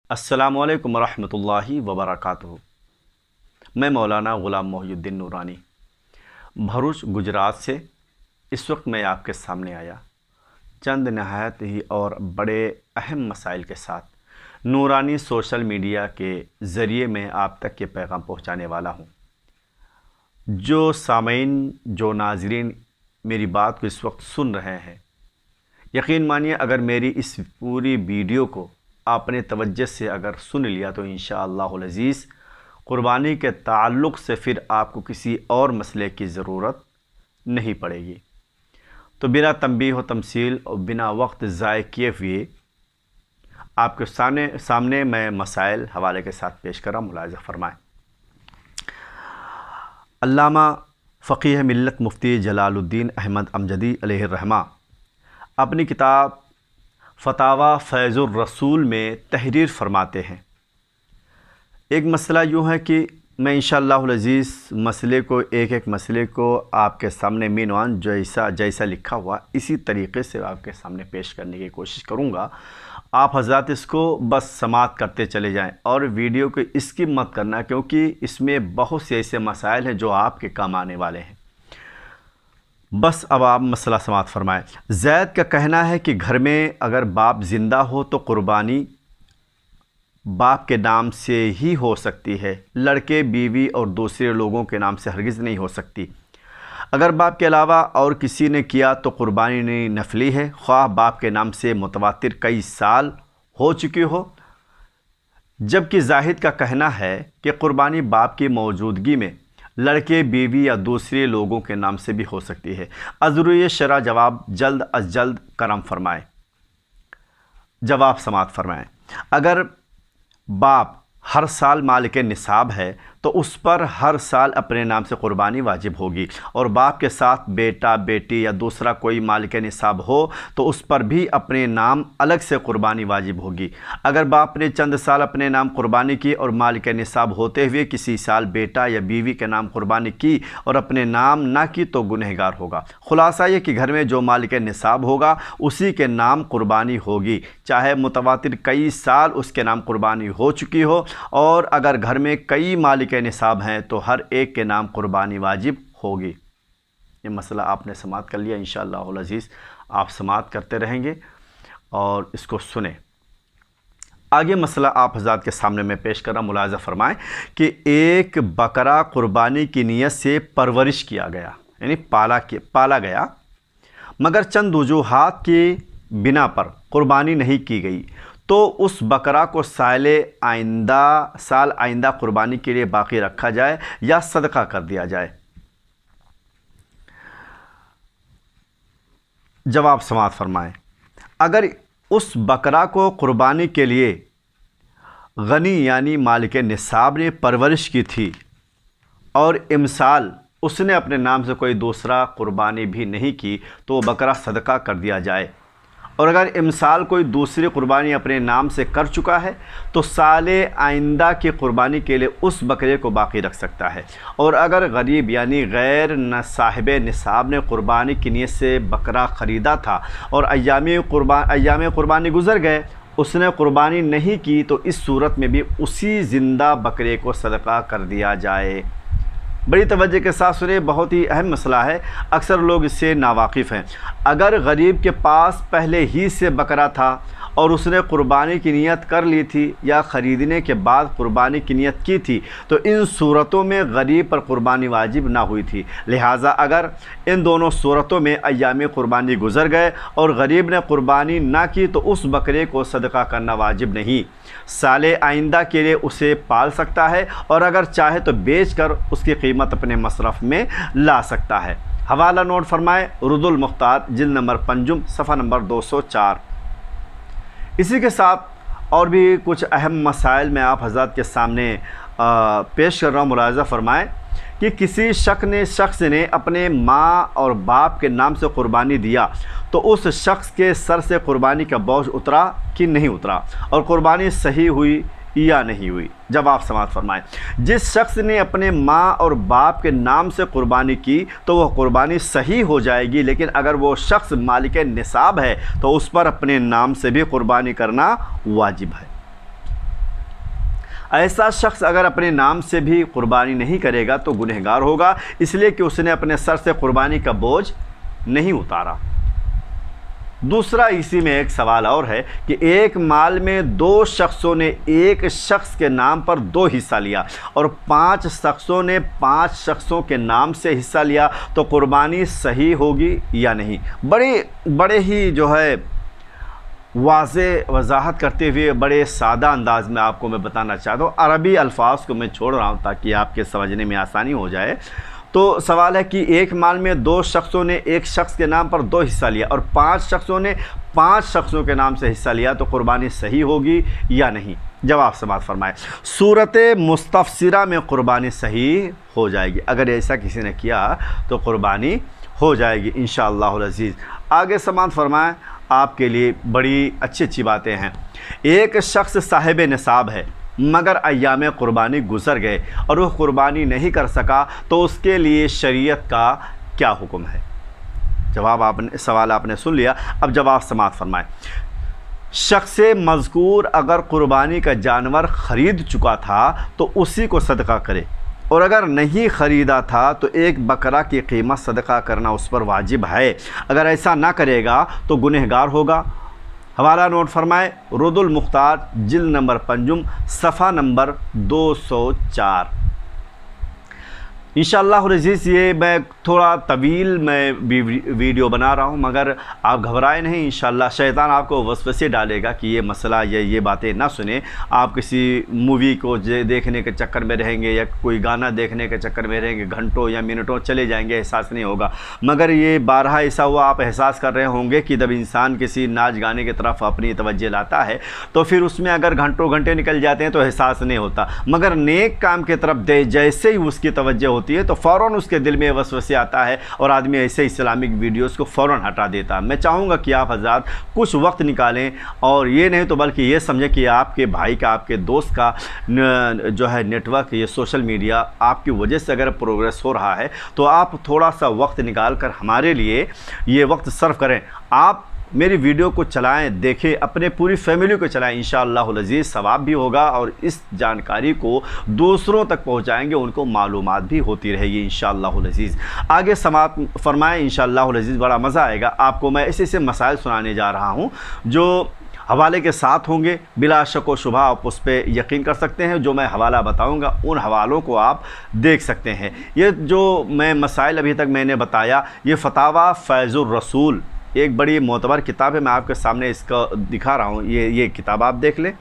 السلام علیکم ورحمۃ اللہ وبرکاتہ۔ میں مولانا غلام محی الدین نورانی بھروچ گجرات سے اس وقت میں آپ کے سامنے آیا چند نہایت ہی اور بڑے اہم مسائل کے ساتھ نورانی سوشل میڈیا کے ذریعے میں آپ تک یہ پیغام پہنچانے والا ہوں۔ جو سامعین جو ناظرین میری بات کو اس وقت سن رہے ہیں، یقین مانیے اگر میری اس پوری ویڈیو کو آپ نے توجہ سے اگر سن لیا تو انشاءاللہ العزیز قربانی کے تعلق سے پھر آپ کو کسی اور مسئلے کی ضرورت نہیں پڑے گی۔ تو بنا تنبیہ و تمثیل اور بنا وقت ضائع کیے ہوئے آپ کے سامنے میں مسائل حوالے کے ساتھ پیش کر رہا ہوں، ملاحظہ فرمائیں۔ علامہ فقیہ ملت مفتی جلال الدین احمد امجدی علیہ الرحمہ اپنی کتاب فتاویٰ فیض الرسول میں تحریر فرماتے ہیں۔ ایک مسئلہ یوں ہے کہ میں انشاءاللہ العزیز مسئلے کو ایک مسئلے کو آپ کے سامنے مینوان جیسا لکھا ہوا اسی طریقے سے آپ کے سامنے پیش کرنے کی کوشش کروں گا۔ آپ حضرات اس کو بس سماعت کرتے چلے جائیں اور ویڈیو کو اسکپ مت کرنا، کیونکہ اس میں بہت سے ایسے مسائل ہیں جو آپ کے کام آنے والے ہیں۔ بس اب آپ مسئلہ سماعت فرمائیں۔ زید کا کہنا ہے کہ گھر میں اگر باپ زندہ ہو تو قربانی باپ کے نام سے ہی ہو سکتی ہے، لڑکے بیوی اور دوسرے لوگوں کے نام سے ہرگز نہیں ہو سکتی۔ اگر باپ کے علاوہ اور کسی نے کیا تو قربانی نفلی ہے، خواہ باپ کے نام سے متواتر کئی سال ہو چکی ہو۔ جبکہ زاہد کا کہنا ہے کہ قربانی باپ کی موجودگی میں لڑکے بیوی یا دوسرے لوگوں کے نام سے بھی ہو سکتی ہے۔ عذروی شرع جواب جلد از جلد کرم فرمائیں۔ جواب سماعت فرمائیں۔ اگر باپ ہر سال مالک نصاب ہے تو اس پر ہر سال اپنے نام سے قربانی واجب ہوگی، اور باپ کے ساتھ بیٹا بیٹی یا دوسرا کوئی مالک نصاب ہو تو اس پر بھی اپنے نام الگ سے قربانی واجب ہوگی۔ اگر باپ نے چند سال اپنے نام قربانی کی اور مالک نصاب ہوتے ہوئے کسی سال بیٹا یا بیوی کے نام قربانی کی اور اپنے نام نہ کی تو گنہگار ہوگا۔ خلاصہ یہ کہ گھر میں جو مالک نصاب ہوگا اسی کے نام قربانی ہوگی، چاہے متواتر کئی سال اس کے نام قربانی ہو چکی ہو، اور اگر گھر میں کئی مالک نصاب ہیں تو ہر ایک کے نام قربانی واجب ہوگی۔ یہ مسئلہ آپ نے سماعت کر لیا، انشاءاللہ العزیز آپ سماعت کرتے رہیں گے اور اس کو سنیں۔ آگے مسئلہ آپ حضرات کے سامنے میں پیش کر رہا ہوں، ملاحظہ فرمائیں کہ ایک بکرا قربانی کی نیت سے پرورش کیا گیا، یعنی پالا گیا، مگر چند وجوہات کی بنا پر قربانی نہیں کی گئی، تو اس بکرا کو سال آئندہ قربانی کے لیے باقی رکھا جائے یا صدقہ کر دیا جائے۔ جواب سماعت فرمائیں۔ اگر اس بکرا کو قربانی کے لیے غنی یعنی مالک نصاب نے پرورش کی تھی اور امسال اس نے اپنے نام سے کوئی دوسرا قربانی بھی نہیں کی تو وہ بکرا صدقہ کر دیا جائے، اور اگر امسال کوئی دوسری قربانی اپنے نام سے کر چکا ہے تو سال آئندہ کی قربانی کے لیے اس بکرے کو باقی رکھ سکتا ہے۔ اور اگر غریب یعنی غیر صاحب نصاب نے قربانی کی نیت سے بکرا خریدا تھا اور ایام قربانی گزر گئے، اس نے قربانی نہیں کی، تو اس صورت میں بھی اسی زندہ بکرے کو صدقہ کر دیا جائے۔ بڑی توجہ کے ساتھ سنیں، بہت ہی اہم مسئلہ ہے، اکثر لوگ اس سے ناواقف ہیں۔ اگر غریب کے پاس پہلے ہی سے بکرا تھا اور اس نے قربانی کی نیت کر لی تھی یا خریدنے کے بعد قربانی کی نیت کی تھی تو ان صورتوں میں غریب پر قربانی واجب نہ ہوئی تھی۔ لہٰذا اگر ان دونوں صورتوں میں ایام قربانی گزر گئے اور غریب نے قربانی نہ کی تو اس بکرے کو صدقہ کرنا واجب نہیں، سال آئندہ کے لیے اسے پال سکتا ہے، اور اگر چاہے تو بیچ کر اس کی قیمت اپنے مصرف میں لا سکتا ہے۔ حوالہ نوٹ فرمائے، رد المختار جلد نمبر 5 صفحہ نمبر 204۔ اسی کے ساتھ اور بھی کچھ اہم مسائل میں آپ حضرات کے سامنے پیش کر رہا ہوں، ملاحظہ فرمائیں کہ کسی شخص نے اپنے ماں اور باپ کے نام سے قربانی دیا تو اس شخص کے سر سے قربانی کا بوجھ اترا کہ نہیں اترا، اور قربانی صحیح ہوئی یا نہیں ہوئی۔ جواب سماعت فرمائیں۔ جس شخص نے اپنے ماں اور باپ کے نام سے قربانی کی تو وہ قربانی صحیح ہو جائے گی، لیکن اگر وہ شخص مالک نصاب ہے تو اس پر اپنے نام سے بھی قربانی کرنا واجب ہے۔ ایسا شخص اگر اپنے نام سے بھی قربانی نہیں کرے گا تو گنہگار ہوگا، اس لیے کہ اس نے اپنے سر سے قربانی کا بوجھ نہیں اتارا۔ دوسرا اسی میں ایک سوال اور ہے کہ ایک مال میں 2 شخصوں نے ایک شخص کے نام پر 2 حصہ لیا اور 5 شخصوں نے 5 شخصوں کے نام سے حصہ لیا تو قربانی صحیح ہوگی یا نہیں؟ بڑے ہی جو ہے واضح وضاحت کرتے ہوئے بڑے سادہ انداز میں آپ کو میں بتانا چاہتا ہوں۔ عربی الفاظ کو میں چھوڑ رہا ہوں تاکہ آپ کے سمجھنے میں آسانی ہو جائے۔ تو سوال ہے کہ ایک مال میں 2 شخصوں نے ایک شخص کے نام پر 2 حصہ لیا اور 5 شخصوں نے 5 شخصوں کے نام سے حصہ لیا تو قربانی صحیح ہوگی یا نہیں؟ جواب سماعت فرمائے۔ صورت مستفسرہ میں قربانی صحیح ہو جائے گی، اگر ایسا کسی نے کیا تو قربانی ہو جائے گی انشاءاللہ العزیز۔ آگے سماعت فرمائے، آپ کے لیے بڑی اچھی باتیں ہیں۔ ایک شخص صاحب نصاب ہے مگر ایام قربانی گزر گئے اور وہ قربانی نہیں کر سکا تو اس کے لیے شریعت کا کیا حکم ہے؟ سوال آپ نے سن لیا، اب جواب سماعت فرمائے۔ شخص مذکور اگر قربانی کا جانور خرید چکا تھا تو اسی کو صدقہ کرے، اور اگر نہیں خریدا تھا تو ایک بکرا کی قیمت صدقہ کرنا اس پر واجب ہے۔ اگر ایسا نہ کرے گا تو گنہگار ہوگا۔ حوالہ نوٹ فرمائے، رد المختار جلد نمبر 5 صفحہ نمبر 204۔ انشاءاللہ العزیز یہ میں تھوڑا طویل میں ویڈیو بنا رہا ہوں، مگر آپ گھبرائے نہیں، انشاءاللہ شیطان آپ کو وسوسے ڈالے گا کہ یہ مسئلہ یہ باتیں نہ سنیں، آپ کسی مووی کو دیکھنے کے چکر میں رہیں گے یا کوئی گانا دیکھنے کے چکر میں رہیں گے، گھنٹوں یا منٹوں چلے جائیں گے، احساس نہیں ہوگا۔ مگر یہ بارہا ایسا ہوا آپ احساس کر رہے ہوں گے کہ جب انسان کسی ناچ گانے کی طرف اپنی توجہ لاتا ہے تو پھر اس میں اگر گھنٹوں گھنٹے نکل جاتے ہیں تو احساس نہیں ہوتا، مگر نیک کام کی طرف جیسے ہی اس کی توجہ ہوتی ہے تو فوراً اس کے دل میں وسوسے آتا ہے اور آدمی ایسے اسلامک ویڈیوز کو فوراً ہٹا دیتا ہے۔ میں چاہوں گا کہ آپ حضرات کچھ وقت نکالیں اور یہ نہیں تو بلکہ یہ سمجھیں کہ آپ کے بھائی کا، آپ کے دوست کا جو ہے نیٹ ورک، یہ سوشل میڈیا آپ کی وجہ سے اگر پروگریس ہو رہا ہے تو آپ تھوڑا سا وقت نکال کر ہمارے لیے یہ وقت صرف کریں۔ آپ میری ویڈیو کو چلائیں، دیکھیں، اپنے پوری فیملی کو چلائیں، انشاءاللہ العزیز ثواب بھی ہوگا اور اس جانکاری کو دوسروں تک پہنچائیں گے، ان کو معلومات بھی ہوتی رہے گی انشاءاللہ العزیز۔ آگے سماعت فرمائیں، انشاءاللہ العزیز بڑا مزہ آئے گا۔ آپ کو میں ایسے مسائل سنانے جا رہا ہوں جو حوالے کے ساتھ ہوں گے، بلا شک و شبہ آپ اس پہ یقین کر سکتے ہیں۔ جو میں حوالہ بتاؤں گا ان حوالوں کو آپ دیکھ سکتے ہیں۔ یہ جو میں مسائل ابھی تک میں نے بتایا، یہ فتاوی فیض الرسول ایک بڑی معتبر کتاب ہے، میں آپ کے سامنے اس کا دکھا رہا ہوں، یہ کتاب آپ دیکھ لیں۔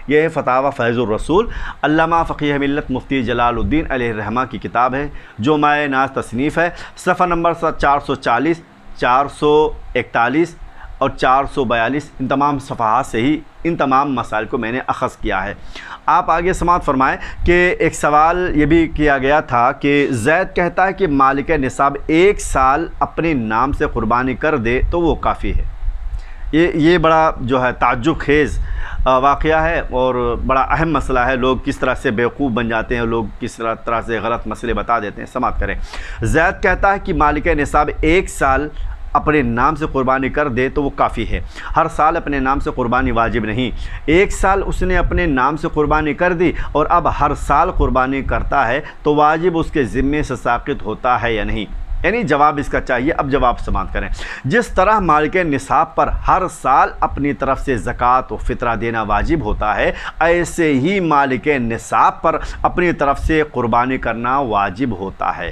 یہ ہے فتاوی فیض الرسول، علامہ فقیہ ملت مفتی جلال الدین علیہ الرحمہ کی کتاب ہے جو مائع ناز تصنیف ہے۔ صفحہ نمبر 440، 441 اور 442 ان تمام صفحات سے ہی ان تمام مسائل کو میں نے اخذ کیا ہے۔ آپ آگے سماعت فرمائیں کہ ایک سوال یہ بھی کیا گیا تھا کہ زید کہتا ہے کہ مالک نصاب 1 سال اپنے نام سے قربانی کر دے تو وہ کافی ہے۔ یہ بڑا جو ہے تعجب خیز واقعہ ہے اور بڑا اہم مسئلہ ہے۔ لوگ کس طرح سے بیوقوف بن جاتے ہیں، لوگ کس طرح سے غلط مسئلے بتا دیتے ہیں۔ سماعت کریں، زید کہتا ہے کہ مالک نصاب 1 سال اپنے نام سے قربانی کر دے تو وہ کافی ہے، ہر سال اپنے نام سے قربانی واجب نہیں۔ 1 سال اس نے اپنے نام سے قربانی کر دی اور اب ہر سال قربانی کرتا ہے تو واجب اس کے ذمے سے ساقط ہوتا ہے یا نہیں؟ یعنی جواب اس کا چاہیے۔ اب جواب سماعت کریں۔ جس طرح مالک نصاب پر ہر سال اپنی طرف سے زکوٰۃ و فطرہ دینا واجب ہوتا ہے، ایسے ہی مالک نصاب پر اپنی طرف سے قربانی کرنا واجب ہوتا ہے۔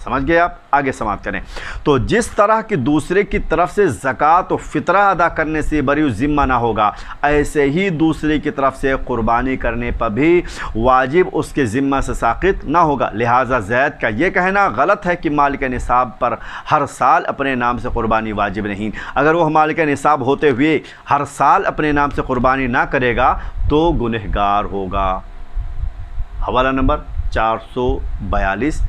سمجھ گئے آپ؟ آگے سماعت کریں۔ تو جس طرح کہ دوسرے کی طرف سے زکوٰۃ و فطرہ ادا کرنے سے بری ذمہ نہ ہوگا، ایسے ہی دوسرے کی طرف سے قربانی کرنے پر بھی واجب اس کے ذمہ سے ساقط نہ ہوگا۔ لہٰذا زید کا یہ کہنا غلط ہے کہ مالک نصاب پر ہر سال اپنے نام سے قربانی واجب نہیں۔ اگر وہ مالک نصاب ہوتے ہوئے ہر سال اپنے نام سے قربانی نہ کرے گا تو گنہگار ہوگا۔ حوالہ نمبر 442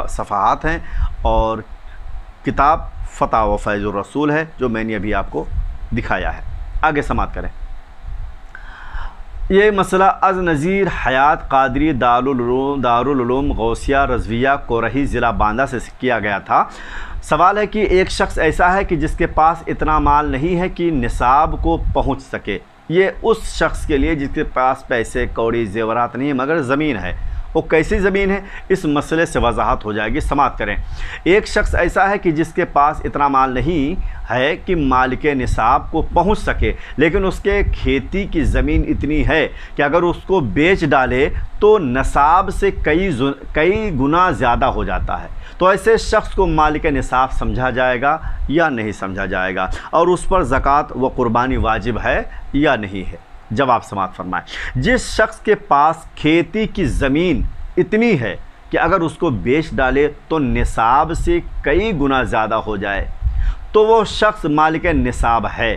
صفحات ہیں اور کتاب فتاوی فیض الرسول ہے جو میں نے ابھی آپ کو دکھایا ہے۔ آگے سماعت کریں۔ یہ مسئلہ از نظیر حیات قادری دارالعلوم غوثیہ رضویہ کورہی ضلع باندہ سے کیا گیا تھا۔ سوال ہے کہ ایک شخص ایسا ہے کہ جس کے پاس اتنا مال نہیں ہے کہ نصاب کو پہنچ سکے، یہ اس شخص کے لیے جس کے پاس پیسے کوڑی زیورات نہیں مگر زمین ہے۔ وہ کیسی زمین ہے، اس مسئلے سے وضاحت ہو جائے گی، سماعت کریں۔ ایک شخص ایسا ہے کہ جس کے پاس اتنا مال نہیں ہے کہ مالک نصاب کو پہنچ سکے، لیکن اس کے کھیتی کی زمین اتنی ہے کہ اگر اس کو بیچ ڈالے تو نصاب سے کئی گنا زیادہ ہو جاتا ہے، تو ایسے شخص کو مالک نصاب سمجھا جائے گا یا نہیں سمجھا جائے گا، اور اس پر زکوٰۃ و قربانی واجب ہے یا نہیں ہے؟ جواب سماعت فرمائیں۔ جس شخص کے پاس کھیتی کی زمین اتنی ہے کہ اگر اس کو بیچ ڈالے تو نصاب سے کئی گنا زیادہ ہو جائے تو وہ شخص مالک نصاب ہے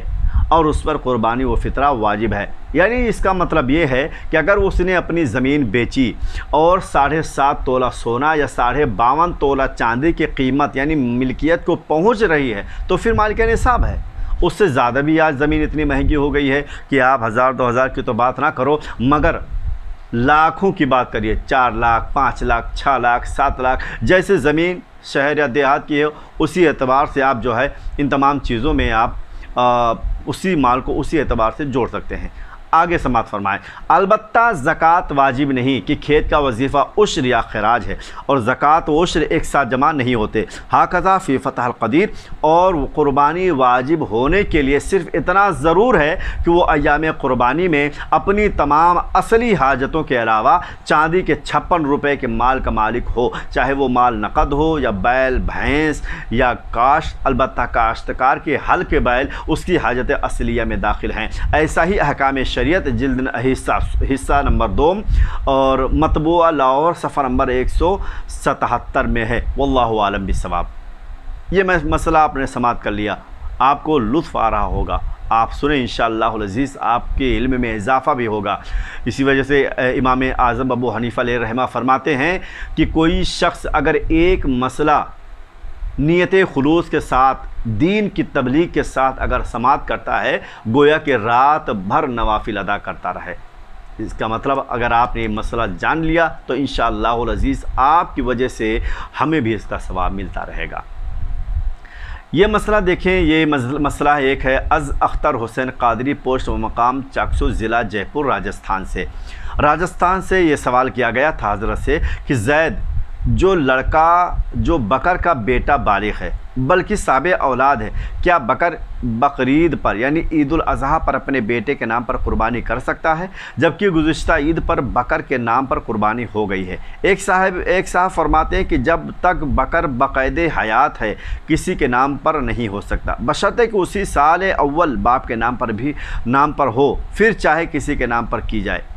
اور اس پر قربانی و فطرہ واجب ہے۔ یعنی اس کا مطلب یہ ہے کہ اگر اس نے اپنی زمین بیچی اور 7.5 تولہ سونا یا 52.5 تولہ چاندی کی قیمت یعنی ملکیت کو پہنچ رہی ہے تو پھر مالک نصاب ہے۔ اس سے زیادہ بھی آج زمین اتنی مہنگی ہو گئی ہے کہ آپ 1000-2000 کی تو بات نہ کرو، مگر لاکھوں کی بات کریے، 4 لاکھ 5 لاکھ 6 لاکھ 7 لاکھ جیسے زمین شہر یا دیہات کی ہے، اسی اعتبار سے آپ جو ہے ان تمام چیزوں میں آپ اسی مال کو اسی اعتبار سے جوڑ سکتے ہیں۔ آگے سماعت فرمائیں۔ البتہ زکوٰۃ واجب نہیں کہ کھیت کا وظیفہ عشر یا خراج ہے، اور زکوٰۃ و عشر ایک ساتھ جمع نہیں ہوتے۔ ہاکذا فی فتح القدیر، اور قربانی واجب ہونے کے لیے صرف اتنا ضرور ہے کہ وہ ایام قربانی میں اپنی تمام اصلی حاجتوں کے علاوہ چاندی کے 56 روپے کے مال کا مالک ہو، چاہے وہ مال نقد ہو یا بیل بھینس یا کاشت، البتہ کاشتکار کے حل کے بیل اس کی حاجت اصلیہ میں داخل ہیں۔ ایسا ہی احکام شریعت جلد حصہ نمبر 2 اور مطبوعہ لاہور صفحہ نمبر 177 میں ہے۔ واللہ عالم بالصواب۔ یہ مسئلہ آپ نے سماعت کر لیا، آپ کو لطف آ رہا ہوگا، آپ سنیں انشاءاللہ العزیز، آپ کے علم میں اضافہ بھی ہوگا۔ اسی وجہ سے امام اعظم ابو حنیفہ علیہ رحمہ فرماتے ہیں کہ کوئی شخص اگر ایک مسئلہ نیت خلوص کے ساتھ دین کی تبلیغ کے ساتھ اگر سماعت کرتا ہے، گویا کہ رات بھر نوافل ادا کرتا رہے۔ اس کا مطلب اگر آپ نے یہ مسئلہ جان لیا تو انشاءاللہ العزیز آپ کی وجہ سے ہمیں بھی اس کا ثواب ملتا رہے گا۔ یہ مسئلہ دیکھیں، یہ مسئلہ ایک ہے از اختر حسین قادری، پوسٹ و مقام چاکسو، ضلع جے پور، راجستھان سے یہ سوال کیا گیا تھا حضرت سے کہ زید جو لڑکا جو بکر کا بیٹا بالغ ہے بلکہ سابع اولاد ہے، کیا بقرعید پر یعنی عید الاضحیٰ پر اپنے بیٹے کے نام پر قربانی کر سکتا ہے، جبکہ گزشتہ عید پر بکر کے نام پر قربانی ہو گئی ہے؟ ایک صاحب فرماتے ہیں کہ جب تک بکر بقید حیات ہے کسی کے نام پر نہیں ہو سکتا، بشرطے کہ اسی سال اول باپ کے نام پر ہو، پھر چاہے کسی کے نام پر کی جائے۔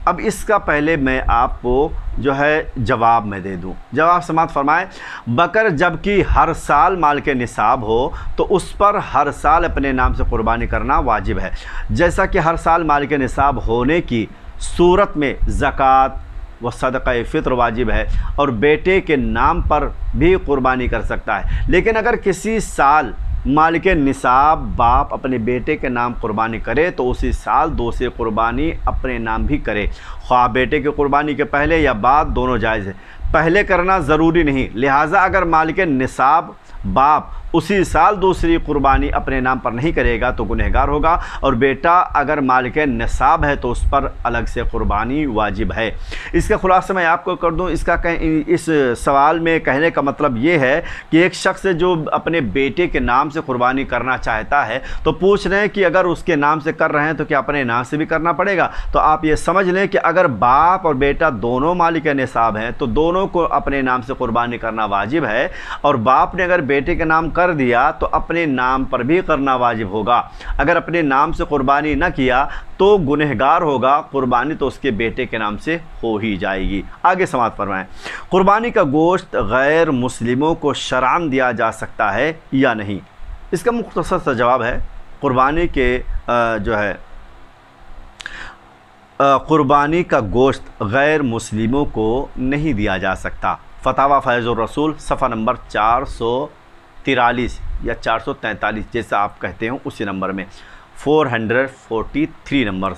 اب اس کا پہلے میں آپ کو جو ہے جواب میں دے دوں۔ جواب سماعت فرمائیں۔ بکر جب کہ ہر سال مال کے نصاب ہو تو اس پر ہر سال اپنے نام سے قربانی کرنا واجب ہے، جیسا کہ ہر سال مال کے نصاب ہونے کی صورت میں زکوٰۃ و صدقہ فطر واجب ہے، اور بیٹے کے نام پر بھی قربانی کر سکتا ہے۔ لیکن اگر کسی سال مالک نصاب باپ اپنے بیٹے کے نام قربانی کرے تو اسی سال دوسری قربانی اپنے نام بھی کرے، خواہ بیٹے کی قربانی کے پہلے یا بعد، دونوں جائز ہے۔ پہلے کرنا ضروری نہیں، لہٰذا اگر مالک نصاب باپ اسی سال دوسری قربانی اپنے نام پر نہیں کرے گا تو گنہگار ہوگا، اور بیٹا اگر مالک نصاب ہے تو اس پر الگ سے قربانی واجب ہے۔ اس کا خلاصہ میں آپ کو کر دوں، اس سوال میں کہنے کا مطلب یہ ہے کہ ایک شخص جو اپنے بیٹے کے نام سے قربانی کرنا چاہتا ہے تو پوچھ رہے ہیں کہ اگر اس کے نام سے کر رہے ہیں تو کیا اپنے نام سے بھی کرنا پڑے گا؟ تو آپ یہ سمجھ لیں کہ اگر باپ اور بیٹا دونوں مالک نصاب ہیں تو دونوں کو اپنے نام سے قربانی کرنا واجب ہے، اور باپ نے اگر بیٹے کے نام کر دیا تو اپنے نام پر بھی کرنا واجب ہوگا۔ اگر اپنے نام سے قربانی نہ کیا تو گنہگار ہوگا، قربانی تو اس کے بیٹے کے نام سے ہو ہی جائے گی۔ آگے سماعت فرمائیں۔ قربانی کا گوشت غیر مسلموں کو شرعاً دیا جا سکتا ہے یا نہیں؟ اس کا مختصر سا جواب ہے، قربانی قربانی کا گوشت غیر مسلموں کو نہیں دیا جا سکتا۔ فتاویٰ فیض الرسول صفحہ نمبر 443 یا 443 جیسا آپ کہتے ہوں اسی نمبر میں 443 نمبر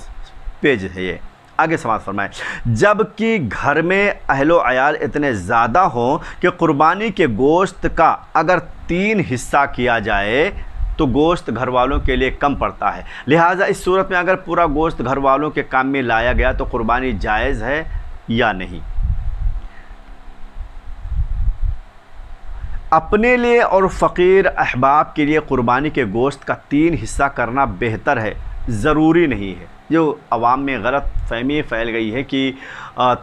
پیج ہے یہ۔ آگے سماعت فرمائیں۔ جب کہ گھر میں اہل و عیال اتنے زیادہ ہوں کہ قربانی کے گوشت کا اگر 3 حصہ کیا جائے تو گوشت گھر والوں کے لیے کم پڑتا ہے، لہٰذا اس صورت میں اگر پورا گوشت گھر والوں کے کام میں لایا گیا تو قربانی جائز ہے یا نہیں۔ اپنے لیے اور فقیر احباب کے لیے قربانی کے گوشت کا 3 حصہ کرنا بہتر ہے، ضروری نہیں ہے۔ جو عوام میں غلط فہمی پھیل گئی ہے کہ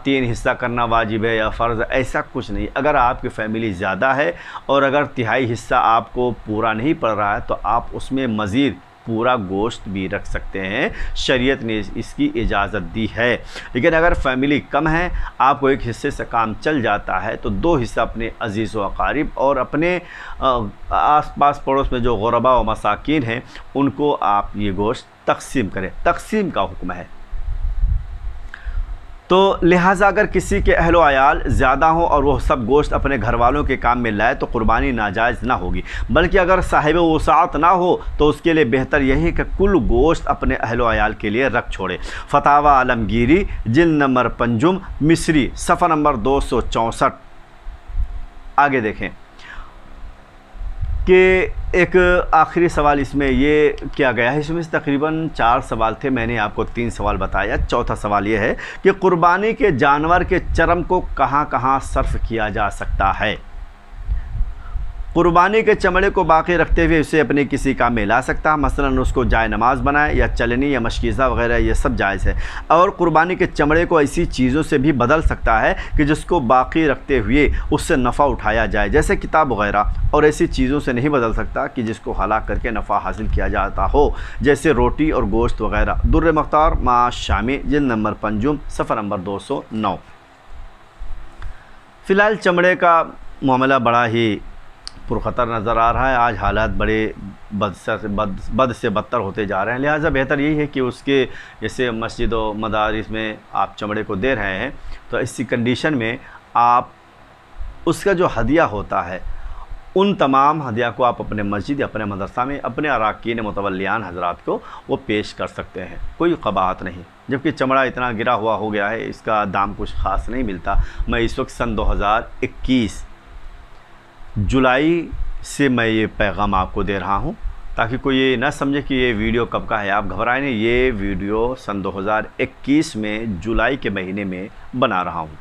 3 حصہ کرنا واجب ہے یا فرض ہے، ایسا کچھ نہیں۔ اگر آپ کی فیملی زیادہ ہے اور اگر تہائی حصہ آپ کو پورا نہیں پڑ رہا ہے تو آپ اس میں مزید پورا گوشت بھی رکھ سکتے ہیں، شریعت نے اس کی اجازت دی ہے۔ لیکن اگر فیملی کم ہے، آپ کو ایک حصے سے کام چل جاتا ہے، تو 2 حصہ اپنے عزیز و اقارب اور اپنے آس پاس پڑوس میں جو غربا و مساکین ہیں ان کو آپ یہ گوشت تقسیم کریں، تقسیم کا حکم ہے۔ تو لہٰذا اگر کسی کے اہل و عیال زیادہ ہوں اور وہ سب گوشت اپنے گھر والوں کے کام میں لائے تو قربانی ناجائز نہ ہوگی، بلکہ اگر صاحب وسعت نہ ہو تو اس کے لیے بہتر یہی ہے کہ کل گوشت اپنے اہل و عیال کے لیے رکھ چھوڑے۔ فتاوی عالمگیری جلد نمبر 5 مصری صفحہ نمبر 264۔ آگے دیکھیں کہ ایک آخری سوال اس میں یہ کیا گیا ہے، اس میں تقریباً 4 سوال تھے، میں نے آپ کو 3 سوال بتایا۔ چوتھا سوال یہ ہے کہ قربانی کے جانور کے چرم کو کہاں کہاں صرف کیا جا سکتا ہے؟ قربانی کے چمڑے کو باقی رکھتے ہوئے اسے اپنے کسی کام میں لا سکتا ہے، مثلاً اس کو جائے نماز بنائے یا چلنی یا مشکیزہ وغیرہ، یہ سب جائز ہے۔ اور قربانی کے چمڑے کو ایسی چیزوں سے بھی بدل سکتا ہے کہ جس کو باقی رکھتے ہوئے اس سے نفع اٹھایا جائے، جیسے کتاب وغیرہ، اور ایسی چیزوں سے نہیں بدل سکتا کہ جس کو ہلاک کر کے نفع حاصل کیا جاتا ہو، جیسے روٹی اور گوشت وغیرہ۔ در مختار ما شامی جلد نمبر 5 صفحہ نمبر 209۔ فی الحال چمڑے کا معاملہ بڑا ہی پرخطر نظر آ رہا ہے، آج حالات بڑے بد سے بدتر ہوتے جا رہے ہیں، لہٰذا بہتر یہی ہے کہ اس کے جیسے مسجد و مدارس میں آپ چمڑے کو دے رہے ہیں تو اسی کنڈیشن میں آپ اس کا جو ہدیہ ہوتا ہے ان تمام ہدیہ کو آپ اپنے مسجد یا اپنے مدرسہ میں اپنے اراکین متولیان حضرات کو وہ پیش کر سکتے ہیں، کوئی قباحت نہیں۔ جبکہ چمڑا اتنا گرا ہوا ہو گیا ہے، اس کا دام کچھ خاص نہیں ملتا۔ میں اس وقت سن 2021 جولائی سے میں یہ پیغام آپ کو دے رہا ہوں تاکہ کوئی یہ نہ سمجھے کہ یہ ویڈیو کب کا ہے، آپ گھبرائیں نہیں، یہ ویڈیو سن 2021 میں جولائی کے مہینے میں بنا رہا ہوں۔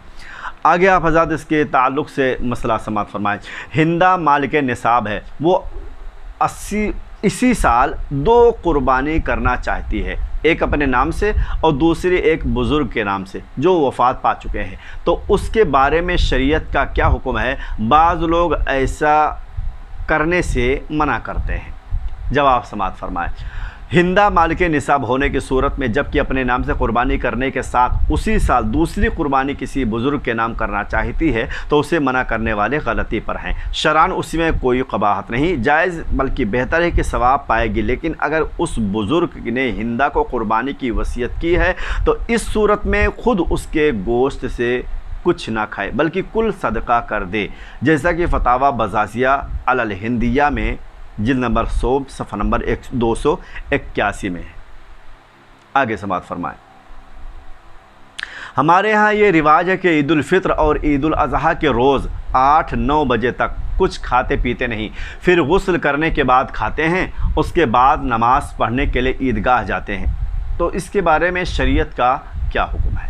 آگے آپ حضرات اس کے تعلق سے مسئلہ سماعت فرمائیں۔ ہندہ مالک نصاب ہے، وہ اسی سال 2 قربانی کرنا چاہتی ہے، ایک اپنے نام سے اور دوسری ایک بزرگ کے نام سے جو وفات پا چکے ہیں، تو اس کے بارے میں شریعت کا کیا حکم ہے؟ بعض لوگ ایسا کرنے سے منع کرتے ہیں، جواب سماعت فرمائیں۔ ہندہ مالک نصاب ہونے کی صورت میں جبکہ اپنے نام سے قربانی کرنے کے ساتھ اسی سال دوسری قربانی کسی بزرگ کے نام کرنا چاہتی ہے تو اسے منع کرنے والے غلطی پر ہیں۔ شرعاً اس میں کوئی قباحت نہیں، جائز بلکہ بہتر ہے کہ ثواب پائے گی، لیکن اگر اس بزرگ نے ہندہ کو قربانی کی وصیت کی ہے تو اس صورت میں خود اس کے گوشت سے کچھ نہ کھائے بلکہ کل صدقہ کر دے، جیسا کہ فتاوی بزازیہ علی الہندیہ میں جلد نمبر 100 صفحہ نمبر 281 میں ہے۔ آگے سماعت فرمائیں۔ ہمارے ہاں یہ رواج ہے کہ عید الفطر اور عید الاضحیٰ کے روز 8-9 بجے تک کچھ کھاتے پیتے نہیں، پھر غسل کرنے کے بعد کھاتے ہیں، اس کے بعد نماز پڑھنے کے لیے عیدگاہ جاتے ہیں، تو اس کے بارے میں شریعت کا کیا حکم ہے؟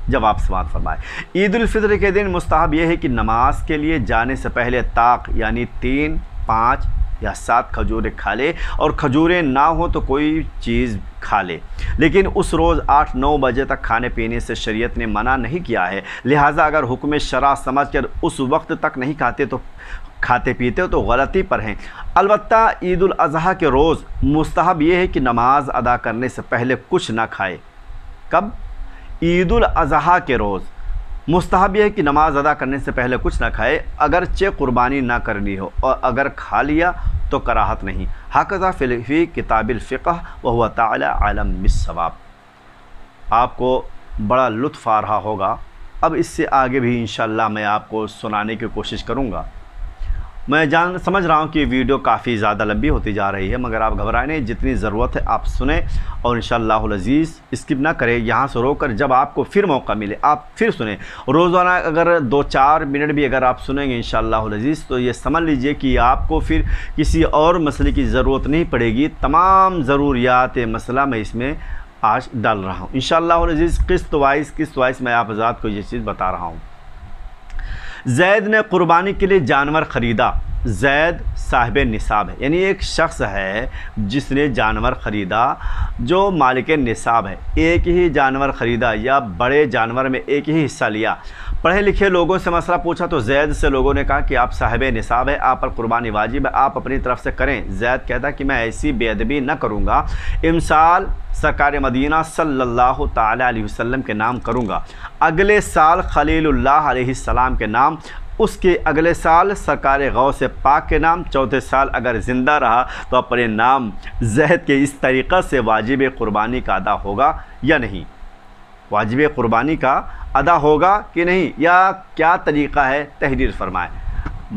جواب سماعت فرمائے۔ عید الفطر کے دن مستحب یہ ہے کہ نماز کے لیے جانے سے پہلے طاق یعنی 3، 5 یا 7 کھجوریں کھا لے، اور کھجوریں نہ ہوں تو کوئی چیز کھا لے، لیکن اس روز 8-9 بجے تک کھانے پینے سے شریعت نے منع نہیں کیا ہے، لہٰذا اگر حکم شرع سمجھ کر اس وقت تک نہیں کھاتے پیتے ہو تو غلطی پر ہیں۔ البتہ عید الاضحیٰ کے روز مستحب یہ ہے کہ نماز ادا کرنے سے پہلے کچھ نہ کھائے۔ کب؟ عید الاضحیٰ کے روز مستحب یہ ہے کہ نماز ادا کرنے سے پہلے کچھ نہ کھائے، اگرچہ قربانی نہ کرنی ہو، اور اگر کھا لیا تو کراہت نہیں۔ ہکذا فی کتاب الفقہ وہو تعالی عالم بالصواب۔ آپ کو بڑا لطف آ رہا ہوگا، اب اس سے آگے بھی انشاءاللہ میں آپ کو سنانے کی کوشش کروں گا، میں سمجھ رہا ہوں کہ ویڈیو کافی زیادہ لمبی ہوتی جا رہی ہے، مگر آپ گھبرائیں نہیں، جتنی ضرورت ہے آپ سنیں اور انشاءاللہ العزیز اسکپ نہ کریں، یہاں سے روک کر جب آپ کو پھر موقع ملے آپ پھر سنیں۔ روزانہ اگر 2-4 منٹ بھی اگر آپ سنیں گے انشاءاللہ العزیز تو یہ سمجھ لیجئے کہ آپ کو پھر کسی اور مسئلے کی ضرورت نہیں پڑے گی، تمام ضروریات مسئلہ میں اس میں آج ڈال رہا ہوں انشاءاللہ العزیز، قسط وائز میں آپ حضرات کو یہ چیز بتا رہا ہوں۔ زید نے قربانی کے لیے جانور خریدا۔ زید صاحب نصاب ہے، یعنی ایک شخص ہے جس نے جانور خریدا جو مالک نصاب ہے، ایک ہی جانور خریدا یا بڑے جانور میں ایک ہی حصہ لیا۔ پڑھے لکھے لوگوں سے مسئلہ پوچھا تو زید سے لوگوں نے کہا کہ آپ صاحب نصاب ہے، آپ پر قربانی واجب ہے، آپ اپنی طرف سے کریں۔ زید کہتا کہ میں ایسی بے ادبی نہ کروں گا، امسال سرکار مدینہ صلی اللہ تعالی علیہ وسلم کے نام کروں گا، اگلے سال خلیل اللہ علیہ السلام کے نام، اس کے اگلے سال سرکار غوث پاک کے نام، چوتھے سال اگر زندہ رہا تو اپنے نام۔ زید کے اس طریقہ سے واجب قربانی کا ادا ہوگا یا نہیں؟ واجب قربانی کا ادا ہوگا کہ نہیں، یا کیا طریقہ ہے؟ تحریر فرمائے۔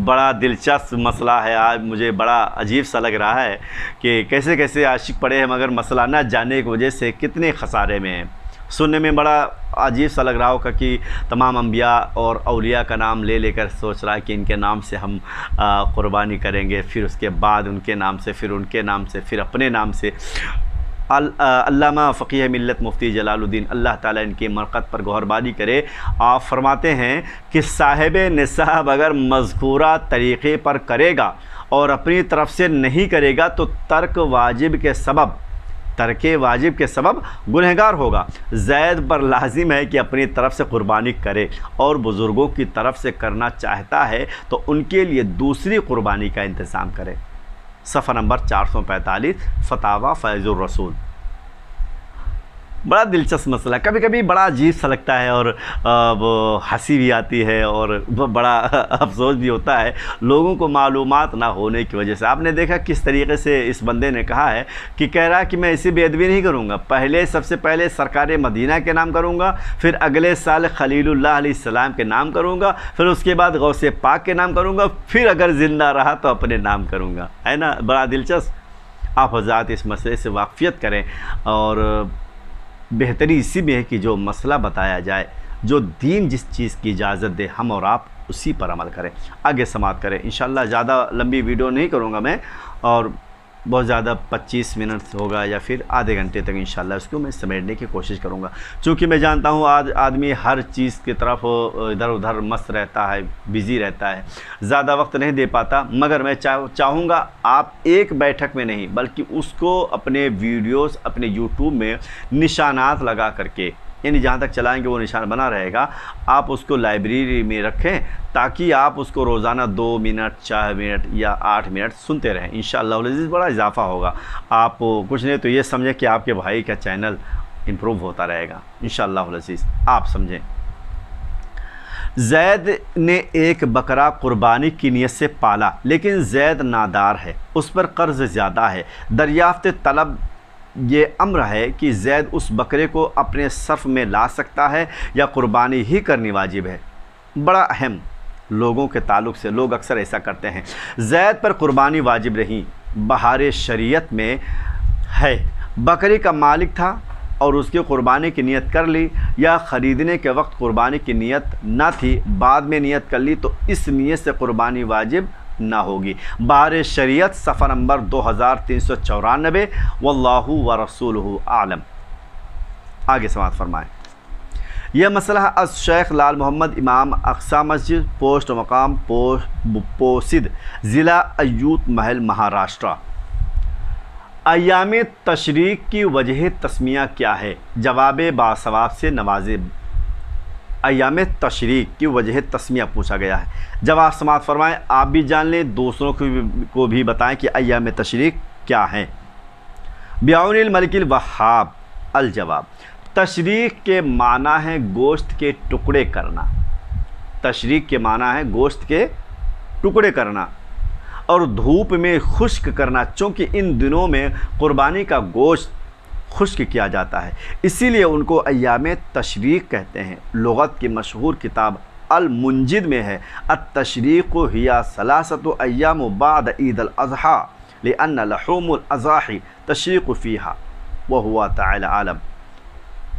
بڑا دلچسپ مسئلہ ہے، آج مجھے بڑا عجیب سا لگ رہا ہے کہ کیسے عاشق پڑے ہیں مگر مسئلہ نہ جاننے کی وجہ سے کتنے خسارے میں ہیں۔ سننے میں بڑا عجیب سا لگ رہا ہوگا کہ تمام انبیاء اور اولیاء کا نام لے کر سوچ رہا ہے کہ ان کے نام سے ہم قربانی کریں گے، پھر اس کے بعد ان کے نام سے، پھر ان کے نام سے، پھر اپنے نام سے۔ علامہ فقیہ ملت مفتی جلال الدین اللہ تعالیٰ ان کی مرقت پر گہربانی کرے، آپ فرماتے ہیں کہ صاحب نصاب اگر مذکورہ طریقے پر کرے گا اور اپنی طرف سے نہیں کرے گا تو ترک واجب کے سبب گنہگار ہوگا۔ زید پر لازم ہے کہ اپنی طرف سے قربانی کرے، اور بزرگوں کی طرف سے کرنا چاہتا ہے تو ان کے لیے دوسری قربانی کا انتظام کرے۔ صفحہ نمبر 445 فتاوی فیض الرسول۔ بڑا دلچسپ مسئلہ، کبھی کبھی بڑا عجیب سا لگتا ہے اور ہنسی بھی آتی ہے اور بڑا افسوس بھی ہوتا ہے لوگوں کو معلومات نہ ہونے کی وجہ سے۔ آپ نے دیکھا کس طریقے سے اس بندے نے کہا ہے کہ کہہ رہا ہے کہ میں ایسی بے ادبی نہیں کروں گا، سب سے پہلے سرکار مدینہ کے نام کروں گا، پھر اگلے سال خلیل اللہ علیہ السلام کے نام کروں گا، پھر اس کے بعد غوث پاک کے نام کروں گا، پھر اگر زندہ رہا تو اپنے نام کروں گا، ہے نا؟ بڑا دلچسپ۔ آپ حضرات اس مسئلے سے واقفیت کریں، اور بہتری اسی میں ہے کہ جو مسئلہ بتایا جائے، جو دین جس چیز کی اجازت دے، ہم اور آپ اسی پر عمل کریں، آگے سماعت کریں۔ انشاءاللہ زیادہ لمبی ویڈیو نہیں کروں گا میں، اور بہت زیادہ 25 منٹ ہوگا یا پھر آدھے گھنٹے تک انشاءاللہ اس کو میں سمیٹنے کی کوشش کروں گا، چونکہ میں جانتا ہوں آج آدمی ہر چیز کی طرف ادھر ادھر مست رہتا ہے، بیزی رہتا ہے، زیادہ وقت نہیں دے پاتا، مگر میں چاہوں گا آپ ایک بیٹھک میں نہیں بلکہ اس کو اپنے ویڈیوز اپنے یوٹیوب میں نشانات لگا کر کے، یعنی جہاں تک چلائیں گے وہ نشان بنا رہے گا، آپ اس کو لائبریری میں رکھیں تاکہ آپ اس کو روزانہ 2 منٹ 4 منٹ یا 8 منٹ سنتے رہیں۔ انشاءاللہ العزیز بڑا اضافہ ہوگا، آپ کچھ نہیں تو یہ سمجھیں کہ آپ کے بھائی کا چینل امپروو ہوتا رہے گا انشاءاللہ العزیز، آپ سمجھیں۔ زید نے ایک بکرا قربانی کی نیت سے پالا، لیکن زید نادار ہے، اس پر قرض زیادہ ہے، دریافت طلب یہ امر ہے کہ زید اس بکرے کو اپنے صرف میں لا سکتا ہے یا قربانی ہی کرنی واجب ہے۔ بڑا اہم لوگوں کے تعلق سے لوگ اکثر ایسا کرتے ہیں، زید پر قربانی واجب نہیں، بہار شریعت میں ہے، بکری کا مالک تھا اور اس کی قربانی کی نیت کر لی، یا خریدنے کے وقت قربانی کی نیت نہ تھی، بعد میں نیت کر لی تو اس نیت سے قربانی واجب نہ ہوگی۔ بہار شریعت صفحہ نمبر 2394، واللہ ورسولہ اعلم۔ آگے سماعت فرمائیں۔ یہ مسئلہ از شیخ لال محمد امام اقصی مسجد، پوسٹ مقام پوسد، ضلع ایوت محل، مہاراشٹرا۔ ایام تشریق کی وجہ تسمیہ کیا ہے؟ جواب باثواب سے نوازے۔ ایام تشریق کی وجہ تسمیہ پوچھا گیا ہے، جواب سماعت فرمائیں، آپ بھی جان لیں، دوسروں کو بھی بتائیں کہ ایام تشریق کیا ہیں۔ بعون الملک الوہاب۔ الجواب، تشریق کے معنی ہے گوشت کے ٹکڑے کرنا، تشریق کے معنی ہے گوشت کے ٹکڑے کرنا اور دھوپ میں خشک کرنا، چونکہ ان دنوں میں قربانی کا گوشت خشک کیا جاتا ہے، اسی لیے ان کو ایام تشریق کہتے ہیں۔ لغت کی مشہور کتاب المنجد میں ہے التشریق ہی ثلاثۃ ایام بعد عید الاضحیٰ لأن لحوم الاضاحی تشریق فیہا وہوا تعالی عالم۔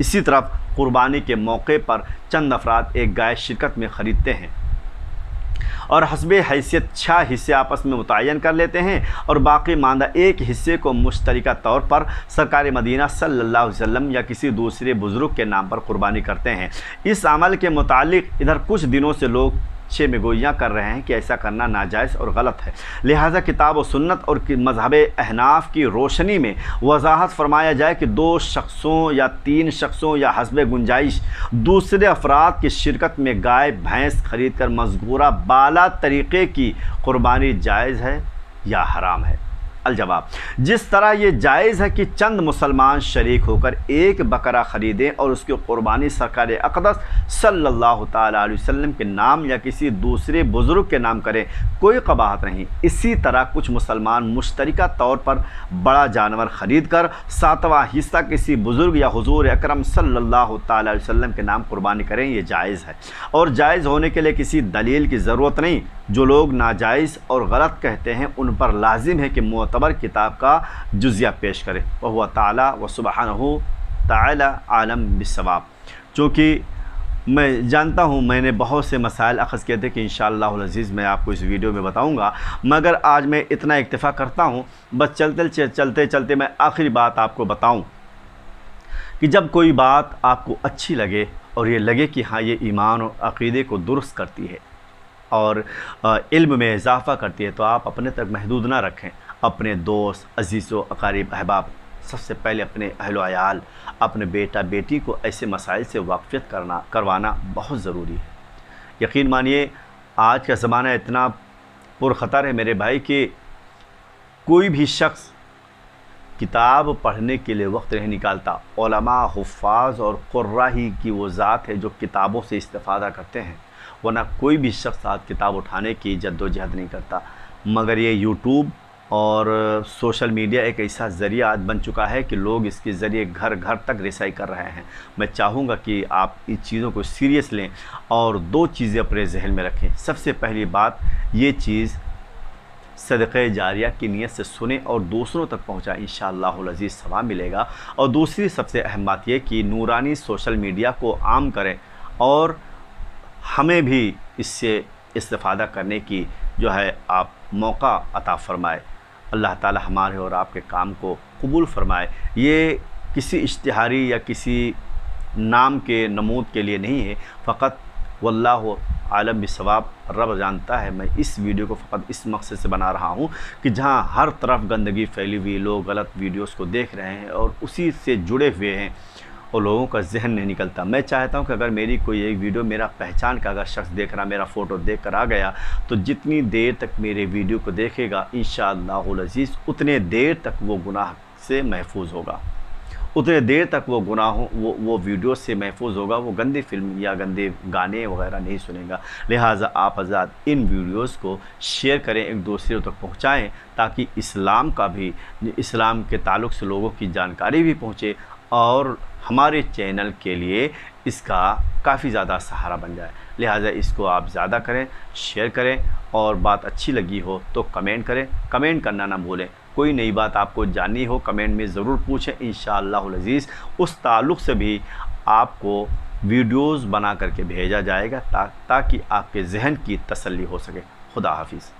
اسی طرح قربانی کے موقع پر چند افراد ایک گائے شرکت میں خریدتے ہیں اور حسب حیثیت 6 حصے آپس میں متعین کر لیتے ہیں اور باقی ماندہ ایک حصے کو مشترکہ طور پر سرکار مدینہ صلی اللہ علیہ وسلم یا کسی دوسرے بزرگ کے نام پر قربانی کرتے ہیں۔ اس عمل کے متعلق ادھر کچھ دنوں سے لوگ میں گویاں کر رہے ہیں کہ ایسا کرنا ناجائز اور غلط ہے، لہٰذا کتاب و سنت اور مذہب احناف کی روشنی میں وضاحت فرمایا جائے کہ 2 شخصوں یا 3 شخصوں یا حسب گنجائش دوسرے افراد کی شرکت میں گائے بھینس خرید کر مذکورہ بالا طریقے کی قربانی جائز ہے یا حرام ہے؟ الجواب، جس طرح یہ جائز ہے کہ چند مسلمان شریک ہو کر ایک بکرا خریدیں اور اس کی قربانی سرکار اقدس صلی اللہ تعالیٰ علیہ وسلم کے نام یا کسی دوسرے بزرگ کے نام کریں، کوئی قباحت نہیں۔ اسی طرح کچھ مسلمان مشترکہ طور پر بڑا جانور خرید کر 7واں حصہ کسی بزرگ یا حضور اکرم صلی اللہ تعالیٰ علیہ وسلم کے نام قربانی کریں، یہ جائز ہے اور جائز ہونے کے لیے کسی دلیل کی ضرورت نہیں۔ جو لوگ ناجائز اور غلط کہتے ہیں ان پر لازم ہے کہ معتبر کتاب کا جزیہ پیش کرے، وہو تعالی و سبحانہ تعالی عالم بالصواب۔ چونکہ میں جانتا ہوں میں نے بہت سے مسائل اخذ کیے تھے کہ انشاءاللہ العزیز میں آپ کو اس ویڈیو میں بتاؤں گا، مگر آج میں اتنا اکتفا کرتا ہوں۔ بس چلتے میں آخری بات آپ کو بتاؤں کہ جب کوئی بات آپ کو اچھی لگے اور یہ لگے کہ ہاں یہ ایمان اور عقیدے کو درست کرتی ہے اور علم میں اضافہ کرتی ہے تو آپ اپنے تک محدود نہ رکھیں، اپنے دوست، عزیز و اقارب، احباب، سب سے پہلے اپنے اہل و عیال، اپنے بیٹا بیٹی کو ایسے مسائل سے واقفیت کروانا بہت ضروری ہے۔ یقین مانیے آج کا زمانہ اتنا پرخطر ہے میرے بھائی کہ کوئی بھی شخص کتاب پڑھنے کے لیے وقت نہیں نکالتا۔ علماء، حفاظ اور قراء ہی کی وہ ذات ہے جو کتابوں سے استفادہ کرتے ہیں، ورنہ کوئی بھی شخص آج کتاب اٹھانے کی جد و جہد نہیں کرتا۔ مگر یہ یوٹیوب اور سوشل میڈیا ایک ایسا ذریعہ بن چکا ہے کہ لوگ اس کے ذریعے گھر گھر تک رسائی کر رہے ہیں۔ میں چاہوں گا کہ آپ ان چیزوں کو سیریس لیں اور 2 چیزیں اپنے ذہن میں رکھیں۔ سب سے پہلی بات، یہ چیز صدقہ جاریہ کی نیت سے سنیں اور دوسروں تک پہنچائیں، انشاءاللہ العزیز ثواب ملے گا۔ اور دوسری سب سے اہم بات یہ کہ نورانی سوشل میڈیا کو عام کریں اور ہمیں بھی اس سے استفادہ کرنے کی جو ہے آپ موقع عطا فرمائے۔ اللہ تعالی ہمارے اور آپ کے کام کو قبول فرمائے۔ یہ کسی اشتہاری یا کسی نام کے نمود کے لیے نہیں ہے، فقط واللہ عالم بالصواب، رب جانتا ہے۔ میں اس ویڈیو کو فقط اس مقصد سے بنا رہا ہوں کہ جہاں ہر طرف گندگی پھیلی ہوئی، لوگ غلط ویڈیوز کو دیکھ رہے ہیں اور اسی سے جڑے ہوئے ہیں اور لوگوں کا ذہن نہیں نکلتا۔ میں چاہتا ہوں کہ اگر میری کوئی ایک ویڈیو میرا پہچان کا اگر شخص دیکھ رہا، میرا فوٹو دیکھ کر آ گیا، تو جتنی دیر تک میرے ویڈیو کو دیکھے گا انشاءاللہ العزیز اتنے دیر تک وہ گناہ سے محفوظ ہوگا، اتنے دیر تک وہ گناہوں وہ ویڈیو سے محفوظ ہوگا، وہ گندی فلم یا گندے گانے وغیرہ نہیں سنیں گا۔ لہٰذا آپ حضرات ان ویڈیوز کو شیئر کریں، ایک دوسرے تک پہنچائیں تاکہ اسلام کا بھی، اسلام کے تعلق سے لوگوں کی جانکاری بھی پہنچے اور ہمارے چینل کے لیے اس کا کافی زیادہ سہارا بن جائے۔ لہٰذا اس کو آپ زیادہ کریں، شیئر کریں اور بات اچھی لگی ہو تو کمنٹ کریں، کمنٹ کرنا نہ بھولیں۔ کوئی نئی بات آپ کو جاننی ہو کمنٹ میں ضرور پوچھیں، انشاءاللہ العزیز اس تعلق سے بھی آپ کو ویڈیوز بنا کر کے بھیجا جائے گا تاکہ آپ کے ذہن کی تسلی ہو سکے۔ خدا حافظ۔